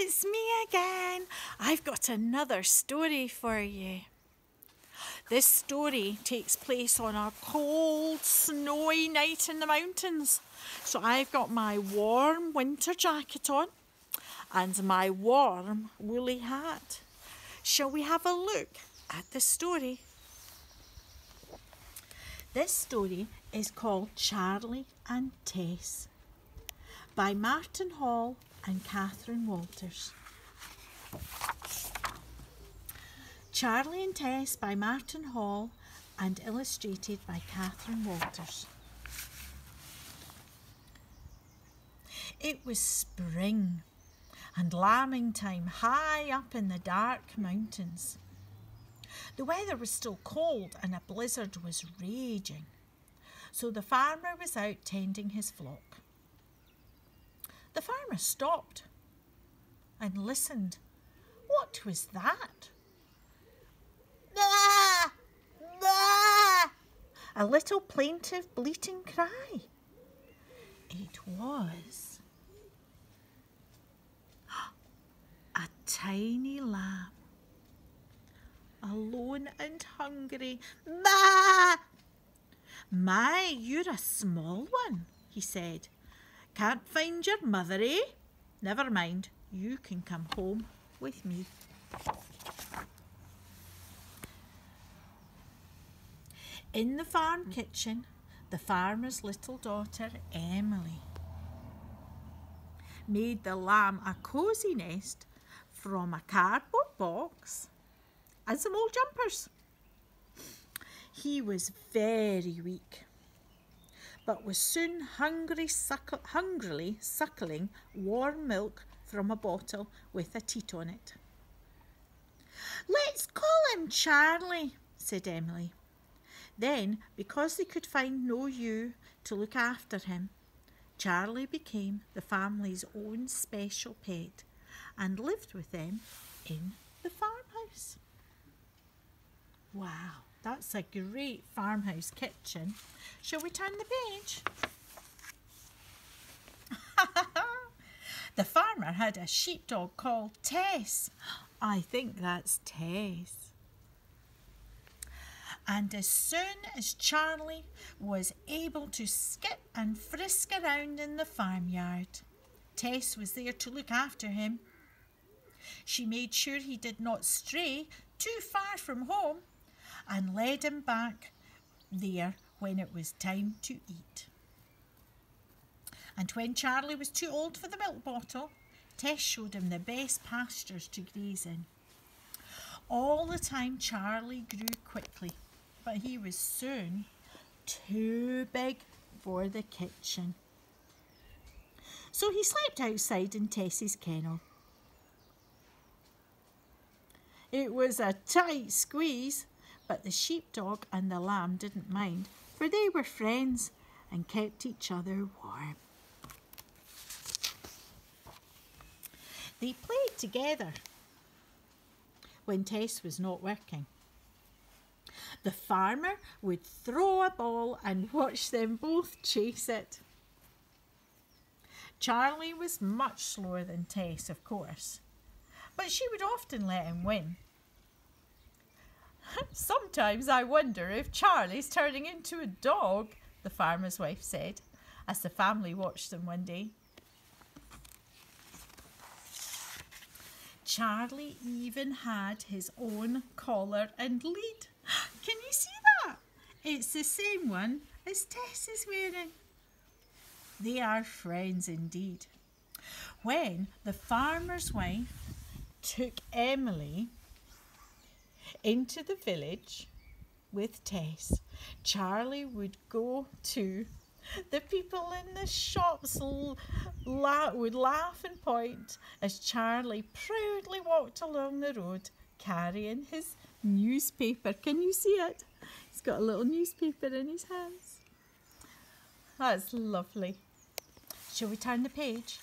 it's me again. I've got another story for you. This story takes place on a cold, snowy night in the mountains. So I've got my warm winter jacket on and my warm woolly hat. Shall we have a look at the story? This story is called Charlie and Tess by Martin Hall and Catherine Walters. Charlie and Tess by Martin Hall and illustrated by Catherine Walters. It was spring and lambing time high up in the dark mountains. The weather was still cold and a blizzard was raging, so the farmer was out tending his flock. The farmer stopped and listened. What was that? Bah! Bah! A little plaintive bleating cry. It was a tiny lamb, alone and hungry. Bah! My, you're a small one, he said. Can't find your mother, eh? Never mind, you can come home with me. In the farm kitchen, the farmer's little daughter, Emily, made the lamb a cosy nest from a cardboard box and some old jumpers. He was very weak, but was soon hungrily suckling warm milk from a bottle with a teat on it. "Let's call him Charlie," said Emily. Then, because they could find no ewe to look after him, Charlie became the family's own special pet and lived with them in the farmhouse. Wow, that's a great farmhouse kitchen. Shall we turn the page? The farmer had a sheepdog called Tess. I think that's Tess. And as soon as Charlie was able to skip and frisk around in the farmyard, Tess was there to look after him. She made sure he did not stray too far from home and led him back there when it was time to eat. And when Charlie was too old for the milk bottle, Tess showed him the best pastures to graze in. All the time Charlie grew quickly, but he was soon too big for the kitchen. So he slept outside in Tess's kennel. It was a tight squeeze, but the sheepdog and the lamb didn't mind, for they were friends and kept each other warm. They played together when Tess was not working. The farmer would throw a ball and watch them both chase it. Charlie was much slower than Tess, of course, but she would often let him win. "Sometimes I wonder if Charlie's turning into a dog," the farmer's wife said, as the family watched them one day. Charlie even had his own collar and lead. Can you see that? It's the same one as Tess is wearing. They are friends indeed. When the farmer's wife took Emily into the village with Tess, Charlie would go to the people in the shops would laugh and point as Charlie proudly walked along the road carrying his newspaper. Can you see it? He's got a little newspaper in his hands. That's lovely. Shall we turn the page?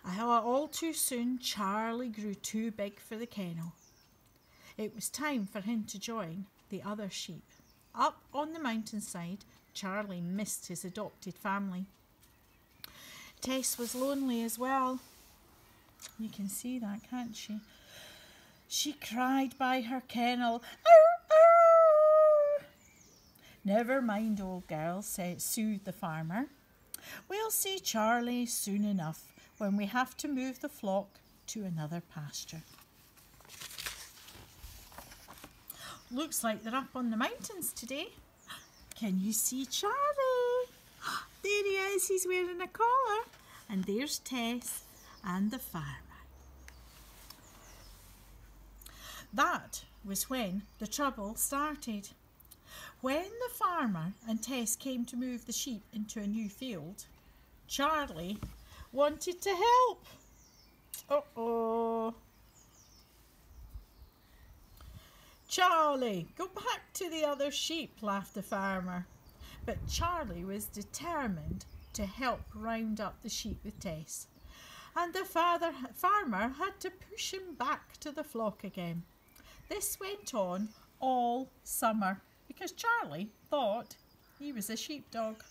All too soon, Charlie grew too big for the kennel. It was time for him to join the other sheep. Up on the mountainside, Charlie missed his adopted family. Tess was lonely as well. You can see that, can't she? She cried by her kennel. Arr, arr. Never mind, old girl, soothed the farmer. We'll see Charlie soon enough when we have to move the flock to another pasture. Looks like they're up on the mountains today. Can you see Charlie? There he is, he's wearing a collar. And there's Tess and the farmer. That was when the trouble started. When the farmer and Tess came to move the sheep into a new field, Charlie wanted to help. Uh-oh. Charlie, go back to the other sheep, laughed the farmer. But Charlie was determined to help round up the sheep with Tess, and the farmer had to push him back to the flock again. This went on all summer because Charlie thought he was a sheepdog.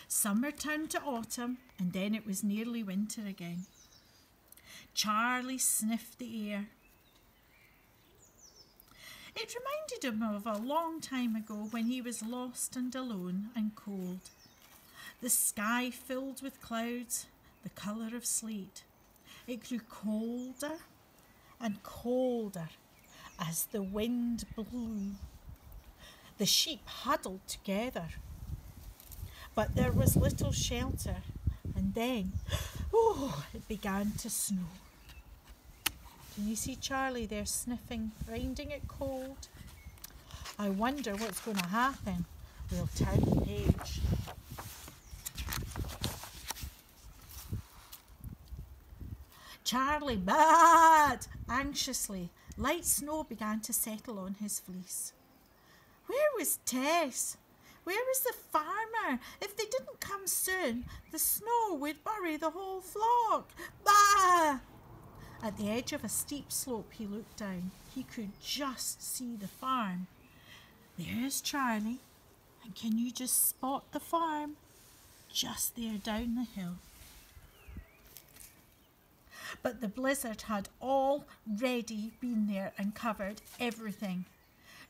Summer turned to autumn, and then it was nearly winter again. Charlie sniffed the air. It reminded him of a long time ago when he was lost and alone and cold. The sky filled with clouds, the colour of sleet. It grew colder and colder as the wind blew. The sheep huddled together, but there was little shelter, and then, it began to snow. Can you see Charlie there sniffing, finding it cold? I wonder what's going to happen. We'll turn the page. Charlie baaed anxiously. Light snow began to settle on his fleece. Where was Tess? Where was the farmer? If they didn't come soon, the snow would bury the whole flock. Bah! At the edge of a steep slope he looked down. He could just see the farm. There's Charlie. And can you just spot the farm? Just there down the hill. But the blizzard had already been there and covered everything.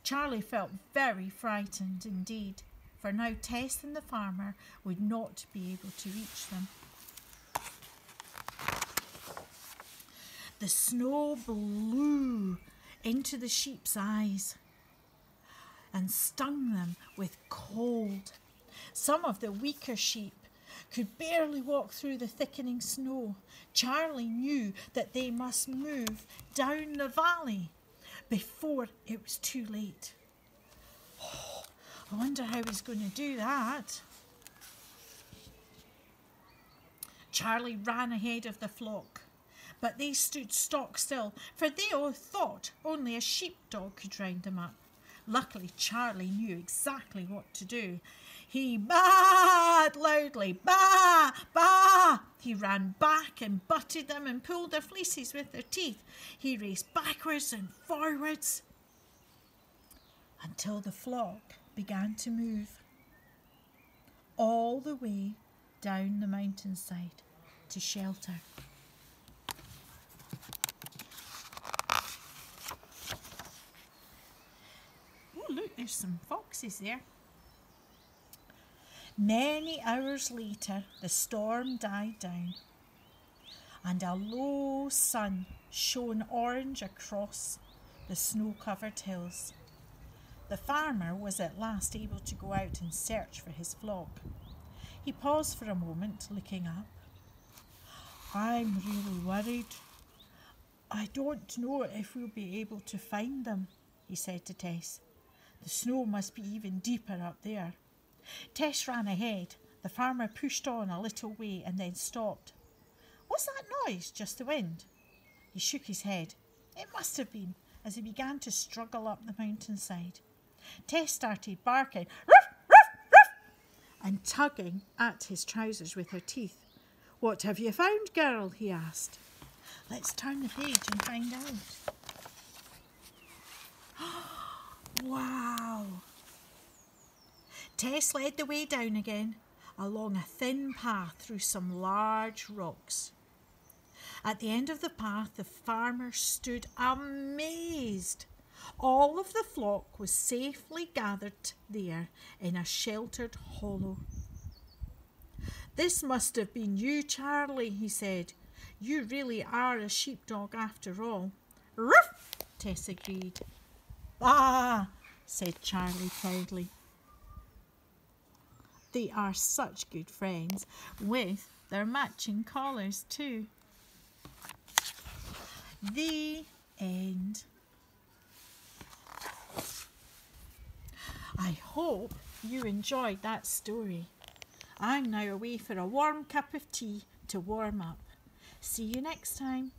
Charlie felt very frightened indeed, for now Tess and the farmer would not be able to reach them. The snow blew into the sheep's eyes and stung them with cold. Some of the weaker sheep could barely walk through the thickening snow. Charlie knew that they must move down the valley before it was too late. I wonder how he's going to do that. Charlie ran ahead of the flock, but they stood stock still, for they all thought only a sheepdog could round them up. Luckily, Charlie knew exactly what to do. He baaed loudly, baa, baa. He ran back and butted them and pulled their fleeces with their teeth. He raced backwards and forwards until the flock began to move all the way down the mountainside to shelter. Oh, look, there's some foxes there. Many hours later, the storm died down, and a low sun shone orange across the snow-covered hills. The farmer was at last able to go out and search for his flock. He paused for a moment, looking up. I'm really worried. I don't know if we'll be able to find them, he said to Tess. The snow must be even deeper up there. Tess ran ahead. The farmer pushed on a little way and then stopped. What's that noise? Just the wind? He shook his head. It must have been, as he began to struggle up the mountainside. Tess started barking, ruff, ruff, ruff, and tugging at his trousers with her teeth. What have you found, girl? He asked. Let's turn the page and find out. Wow! Tess led the way down again, along a thin path through some large rocks. At the end of the path, the farmer stood amazed. All of the flock was safely gathered there in a sheltered hollow. "This must have been you, Charlie," he said. "You really are a sheepdog after all." "Ruff!" Tess agreed. "Ah!" said Charlie proudly. They are such good friends, with their matching collars too. The end. I hope you enjoyed that story. I'm now away for a warm cup of tea to warm up. See you next time.